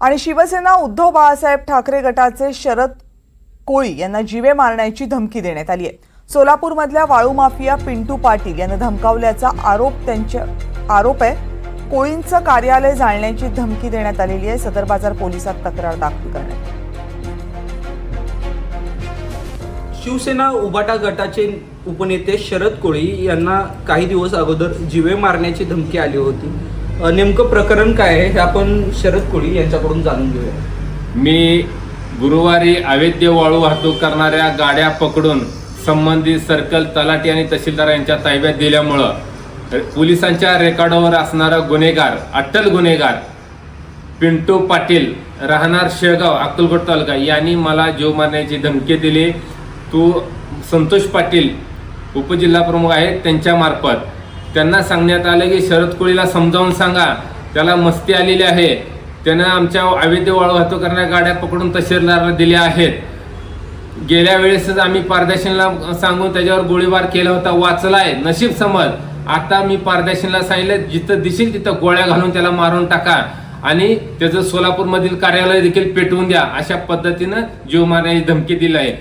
आणि शिवसेना उद्धव बाळासाहेब ठाकरे गटाचे शरद कोळी यांना जीवे मारण्याची धमकी देण्यात आली आहे। सोलापूरमधल्या वाळू माफिया पिंटू पाटील यांना धमकावल्याचा आरोप आहे। कोळींचं कार्यालय जाळण्याची धमकी देण्यात आलेली आहे। सदर बाजार पोलिसात तक्रार दाखल करण्यात आली। शिवसेना उबाटा गटाचे उपनेते शरद कोळी यांना काही दिवस अगोदर जीवे मारण्याची धमकी आली होती। नेमकं प्रकरण काय आहे हे आपण शरद कोळी यांच्याकडून जाणून घेऊया। मी गुरुवारी अवैध वाळू वाहतूक करणाऱ्या गाड्या पकडून संबंधित सर्कल तलाठी आणि तहसीलदार यांच्या ताब्यात दिल्यामुळं पोलिसांच्या रेकॉर्डवर असणारा गुन्हेगार अट्टल गुन्हेगार पिंटू पाटील राहणार शेळगाव अक्कलकोट तालुका यांनी मला जीव मारण्याची धमकी दिली। तू संतोष पाटील उपजिल्हा प्रमुख आहेत त्यांच्या मार्फत त्यांना सांगण्यात आलं की शरद कोळीला समजावून सांगा, त्याला मस्ती आलेली आहे, त्यानं आमच्या अवैध वाळू वाहतूक करणाऱ्या गाड्या पकडून तहसीलदारला दिल्या आहेत। गेल्या वेळेसच आम्ही पारदर्शनला सांगून त्याच्यावर गोळीबार केला होता, वाचलाय नशीब समज। आता मी पारदर्शनला सांगितलं जिथं दिसेल तिथं गोळ्या घालून त्याला मारून टाका आणि त्याचं सोलापूरमधील कार्यालय देखील पेटवून द्या, अशा पद्धतीनं जीव मारण्याची धमकी दिली आहे।